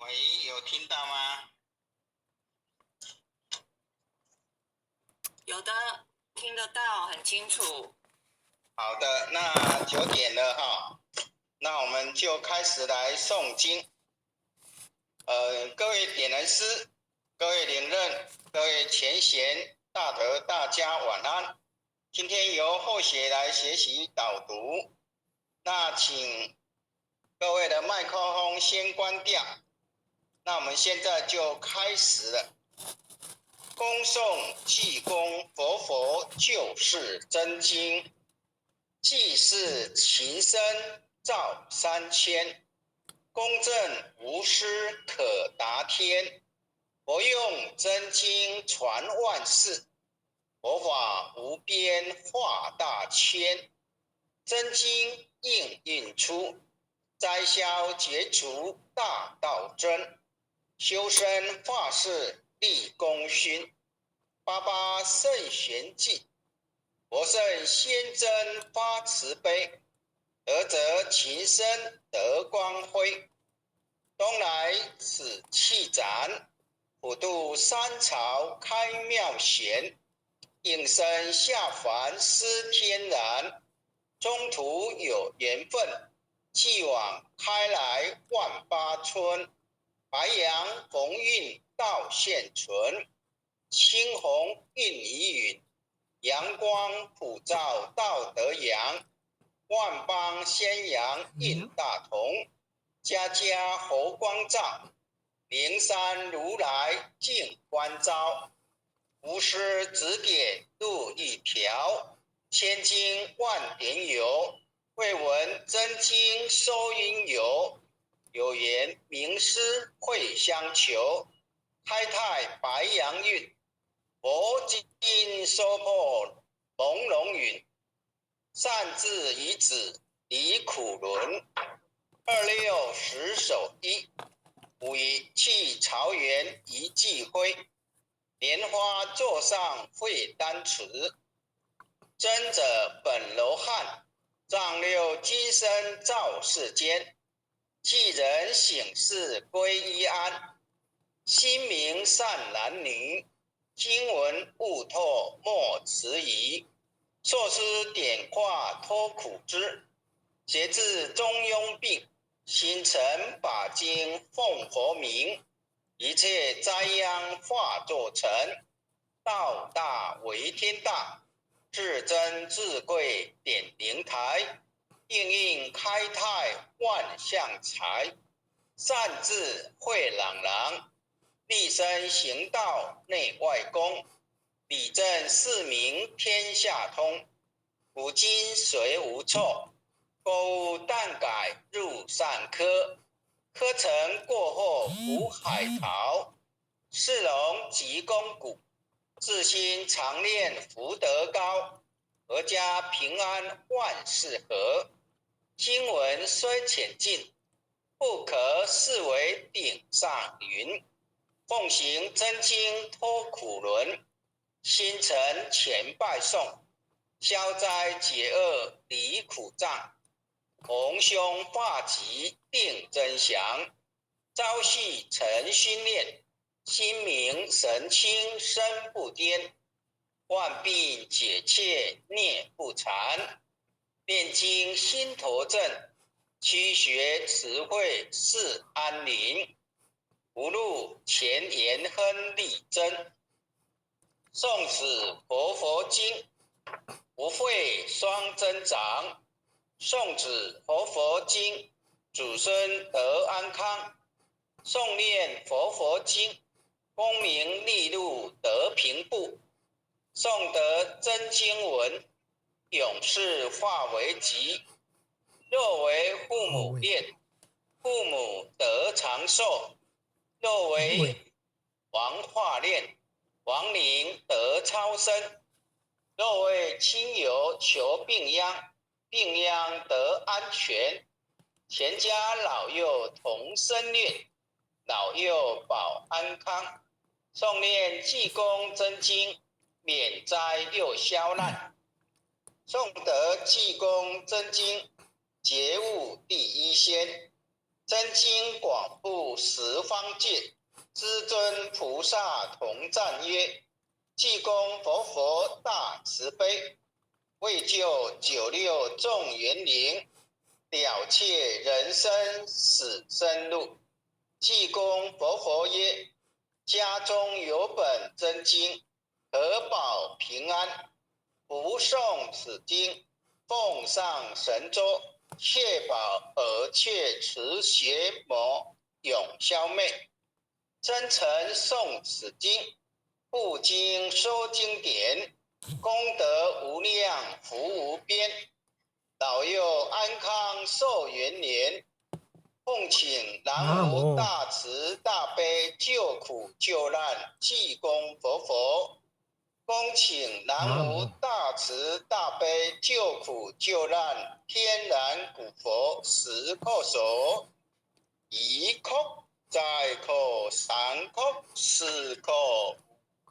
喂，有听到吗？有的，听得到，很清楚。好的，那9点了哈，那我们就开始来诵经。各位点人师，各位领任，各位前贤大德，大家晚安。今天由后学来学习导读，那请各位的麦克风先关掉。那我们现在就开始了。恭诵济公佛救世真经，济世情深照三千，公正无私可达天。佛用真经传万世，佛法无边化大千。真经应出，灾消解除大道真。修身化世立功勋，88圣贤记，佛圣先真发慈悲，德泽情深得光辉。东来此气展，普渡三朝开妙贤。应身下凡施天然，中途有缘分，继往开来万八村。白杨逢运道现存，青红映疑云，阳光普照道德阳。万邦宣扬印大同，家家佛光照。灵山如来净观照，无师指点路一条。千经万典有，未闻真经收因由。有缘名师会相求，开泰白杨运。佛经说破朦胧云，善智遗子离苦轮。26十手一，五一弃朝元一季辉。莲花座上会丹池，真者本罗汉。丈六金身照世间，济人醒世归一安。心明善男女，经文悟透莫迟疑。硕师点化脱苦枝，节制中庸病。心诚把经奉佛名，一切灾殃化作尘。道大为天大，至真至贵点灵台。应开泰万象财，善智慧朗朗。立身行道内外功，理正四明天下通。古今虽无错，购物但改入善科。科成过后福海淘，是龙急公谷。自心常念福德高，阖家平安万事和。经文虽浅近，不可视为顶上云。奉行真经脱苦轮，心诚前拜诵。消灾解厄离苦障，弘凶化吉定真祥。朝夕诚心念，心明神清身不颠。万病解切孽不缠，念经心头正。驱邪慈慧是安宁，无路前言亨利贞。诵此佛经，福慧双增长。诵此佛经，祖孙得安康。诵念佛经，功名利禄得平步。诵得真经文，永世化为吉。若为父母念，父母得长寿。若为王化念，亡灵得超生。若为亲友求病殃，病殃得安全。全家老幼同生念，老幼保安康。诵念济公真经，免灾又消难。诵得济公真经，觉悟第一仙。真经广布十方界，至尊菩萨同赞曰：济公活佛大慈悲，为救九六众园灵，了却人生死生路。济公活佛曰：家中有本真经，可保平安。不诵此经，奉上神桌，确保而却持邪魔永消灭。真诚诵此经，不经说经典，功德无量，福无边，老幼安康寿元年。奉请南无大慈大悲救苦救难济公活佛，恭请南无大慈大悲救苦救难天然古佛十叩首。一叩再叩三叩四叩五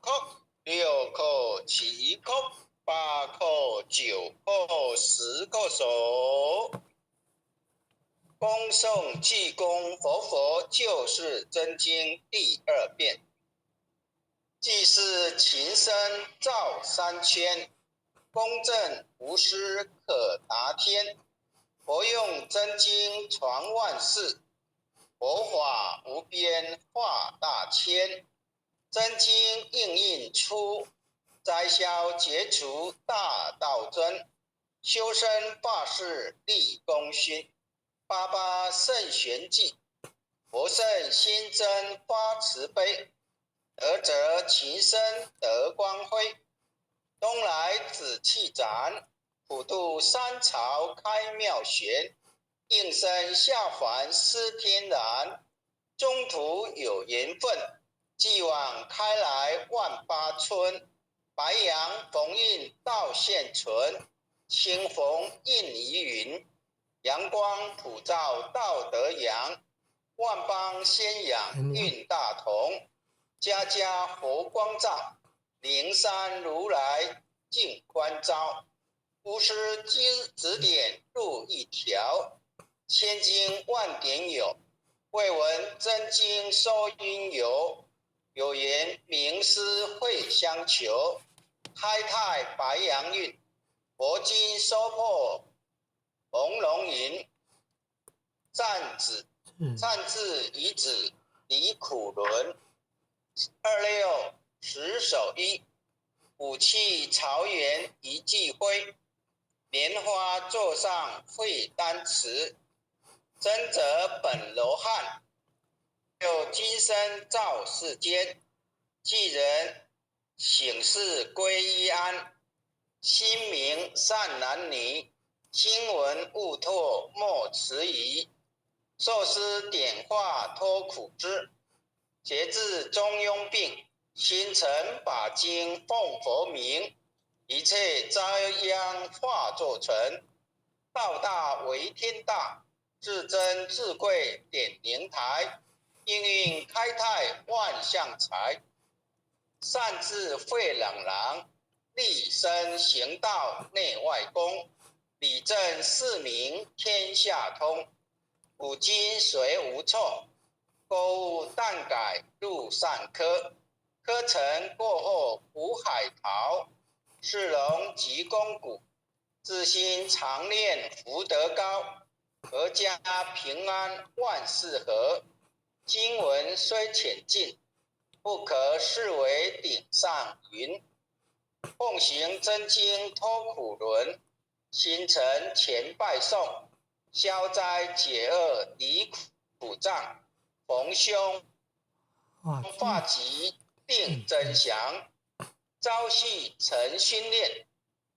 叩六叩七叩八叩九叩十叩首。恭诵济公活佛救世真经第2遍。既是情深照三千，公正无私可达天。佛用真经传万世，佛法无边化大千。真经应运出，灾消解除大道尊。修身发誓立功勋，八八圣玄记，佛圣心真发慈悲。得则情深得光辉，东来紫气展，普渡三朝开妙玄。应身下凡施天然，中途有缘分，继往开来万八春。白杨逢运道现存，清风映疑云。阳光普照道德阳，万邦宣扬运大同。家家佛光照，灵山如来净观照。无师指点路一条，千经万典有，未闻真经收因由。有缘名师会相求，开泰白杨运，佛经收破朦胧云。暂至遗子离苦轮，26十手一，武器朝元一记挥。莲花座上会丹池，真则本罗汉。有今生造世间，既人醒世归一安。心明善男女，心闻悟拓莫迟疑。受师点化脱苦之，节制中庸病。心诚把经奉佛名，一切灾殃化作尘。道大为天大，至真至贵点灵台。应运开泰万象财，善智慧朗朗。立身行道内外功，理政事民天下通。古今虽无错，购物但改入善科。科成过后苦海淘，是龙及肱骨。自心常念福德高，阖家平安万事和。经文虽浅近，不可视为顶上云。奉行真经脱苦轮，心诚前拜诵。消灾解厄离苦障，逢凶化吉定真祥。朝夕晨训练，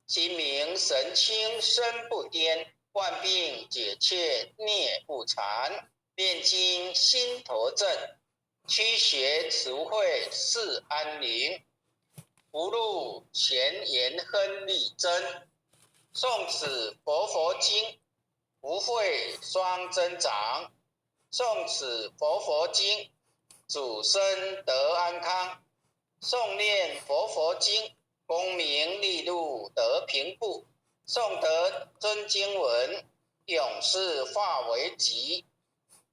心明神清身不颠。万病解却孽不残，炼精心头正。驱邪除秽事安宁，福禄前言亨利贞。诵此佛经，福慧双增长。诵此佛经，主身得安康。诵念佛经，功名利禄得平步。诵得真经文，永世化为吉。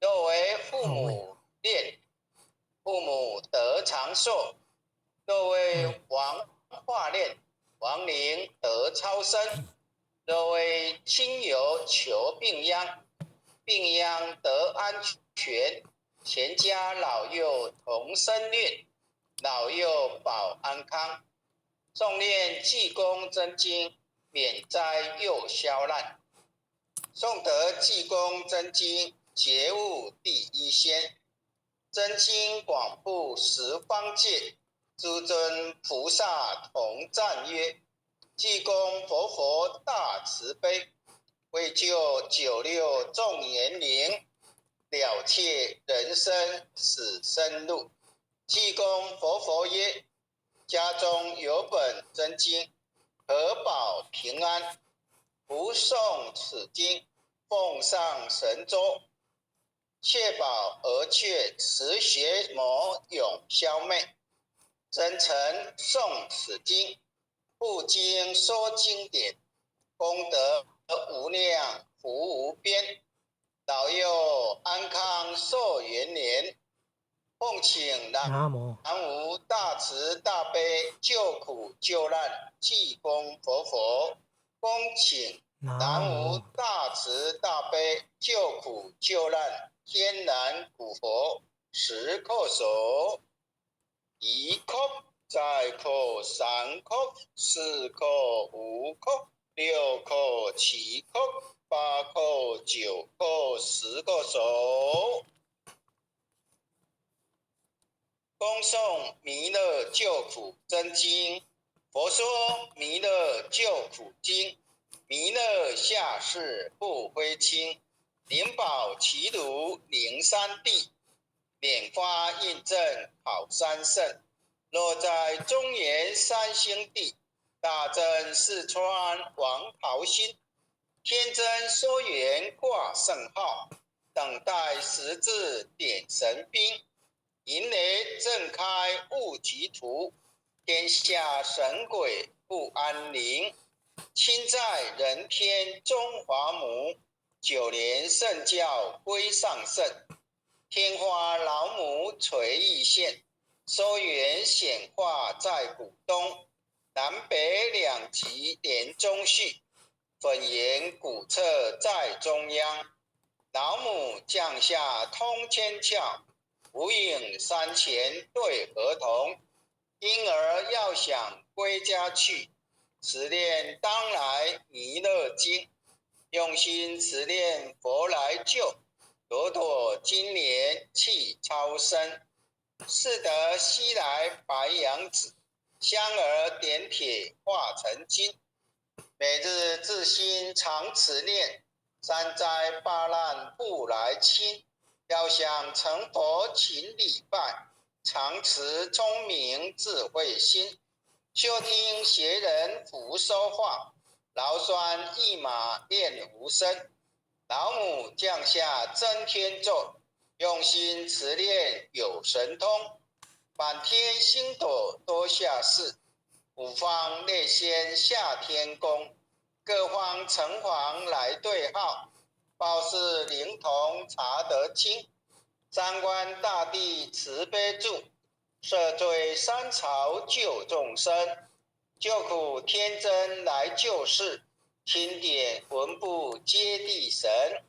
若为父母恋，父母得长寿；若为王化恋，亡灵得超生；若为亲友求病殃，病殃得安全；全家老幼同生运，老幼保安康。诵念济公真经，免灾又消难。诵得济公真经，觉悟第一仙。真经广布十方界，诸尊菩萨同赞曰：济公活佛大慈悲，为救九六众年龄，了却人生死生路。济公活佛曰：家中有本真经，可保平安。不诵此经，奉上神桌，确保而却持邪魔永消灭。真诚诵此经，不经说经典，功德无量，福无边，老幼安康寿延年。奉请南无大慈大悲救苦救难济公活佛，恭请南无大慈大悲救苦救难天然古佛10叩首，1叩，再叩，3叩，4叩，5叩，6叩，7叩，8叩，9叩，10叩首。恭诵弥勒救苦真经。佛说弥勒救苦经，弥勒下世不灰轻，灵宝齐如灵山地，莲花印证好山胜。若在中原三星地，大增四川王桃心，天真说缘挂圣号，等待时至点神兵。银雷震开雾极图，天下神鬼不安宁。亲在人天中华母，9年圣教归上圣。天花老母垂意现，收元显化在古东。南北两极连中续，粉岩古刹在中央。老母降下通天窍，无影山前对河童。婴儿要想归家去，持念当来弥勒经。用心持念佛来救，朵朵今年气超生。是得西来白杨子，香儿点铁化成金。每日自心常持念，三灾八难不来侵。要想成佛勤礼拜，常持聪明智慧心。休听邪人胡说话，劳酸一马练无声。老母降下真天咒，用心持念有神通。满天星斗多下世，五方列仙下天宫。各方城隍来对号，报事灵童查得清。三官大帝慈悲助，赦罪三朝救众生。救苦天真来救世，钦点魂部接地神。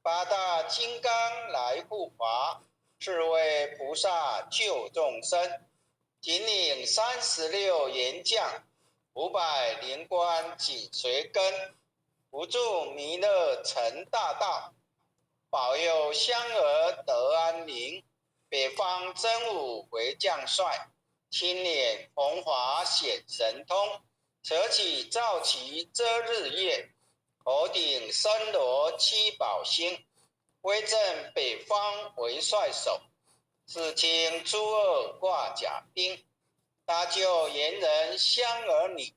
八大金刚来护法，是为菩萨救众生。仅领36员将，500灵官紧随跟。扶助弥勒成大道，保佑香儿得安宁。北方真武为将帅，青脸红华显神通。扯起皂旗遮日月，头顶森罗七宝星。威震北方为帅首，四清诸恶挂甲兵。搭救猿人香儿女，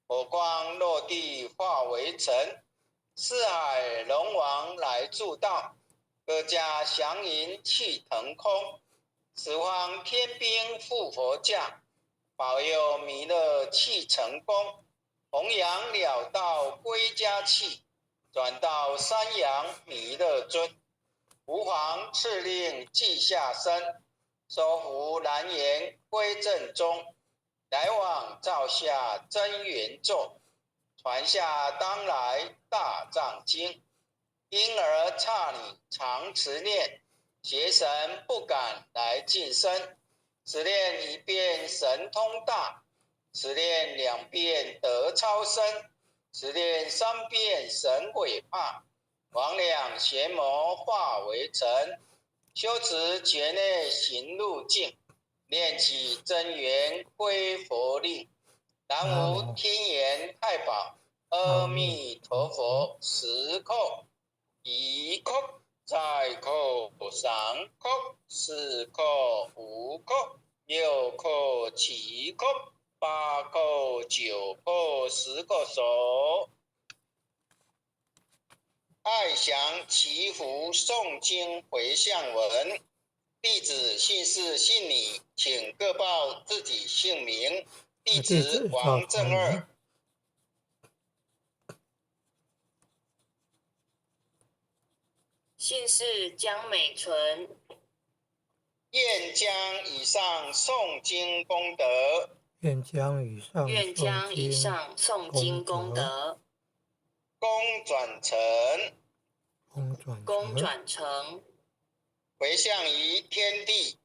火光落地化为尘。四海龙王来助道，各家祥云气腾空。十方天兵护佛驾，保佑弥勒气成功。弘扬了道归家去，转到山阳弥勒尊。吾皇敕令稷下生，收服南延归正中，来往照下真元咒，传下当来大藏经。因而刹你常持念，邪神不敢来近身。此念一遍神通大，此念2遍德超生，此念3遍神鬼怕。魍魉邪魔化为尘，修持觉内行路径，念起真元归佛令。南无天眼太保阿弥陀佛，10叩，1叩，再叩，3叩，4叩，5叩，6叩，7叩，8叩，9叩，10叩手。爱详祈福诵经回向文，弟子姓氏姓李，请各报自己姓名。弟子王正二。姓氏江美纯。愿将以上诵经功德，愿将以上诵经功德功转成，回向于天地，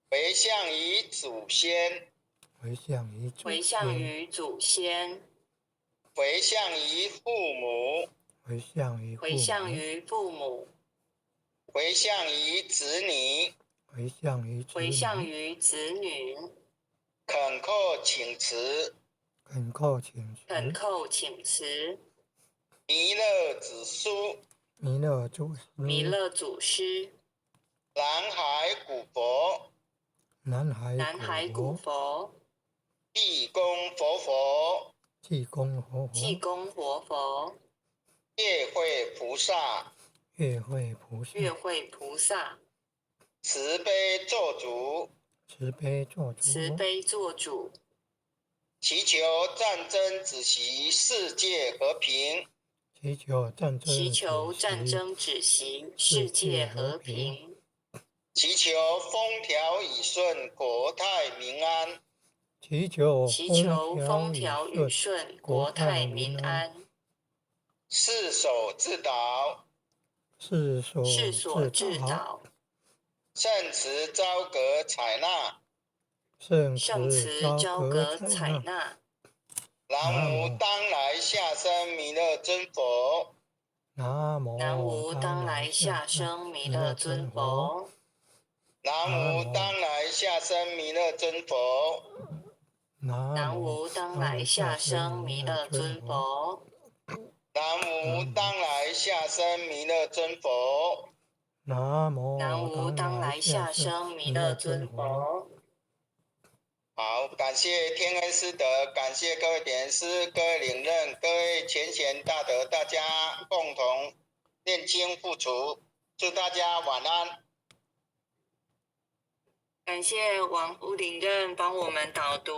回向于祖先，回向于祖先，回向于父母，回向于父母，回向于子女，子女，恳叩请辞，弥勒子孙，弥勒祖师，南海古佛，南海古佛，济公活佛，济公活佛，月会菩萨，慈悲做主，祈求战争止息，世界和平，祈求战争止息，世界和平，祈求风调雨顺，国泰民安，祈求风调雨顺，国泰民安，世所自导，圣慈昭格采纳，南无当来下生弥勒尊佛，南无当来下生弥勒尊佛，南无当来下生弥勒尊佛，南无当来下生弥勒尊佛，南无当来下生弥勒尊佛，南无当来下生弥勒尊佛。好，感谢天恩师德，感谢各位点师、各位领任、各位前贤大德，大家共同念经付出，祝大家晚安。感谢王副领任帮我们导读，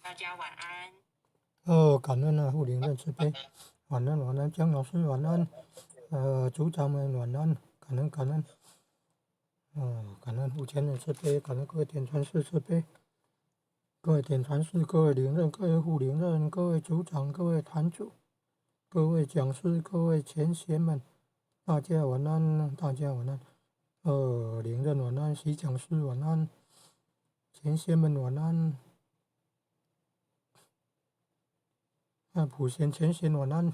大家晚安。感恩啊，副领任慈悲，晚安，江老师晚安，组长们晚安，感恩，感恩副前任慈悲，感恩各位点传师慈悲。各位点传师、各位领任、各位副领任、各位组长、各位坛主、各位讲师、各位前贤们，大家晚安，领任晚安，徐讲师晚安，前贤们晚安，普贤前贤晚安。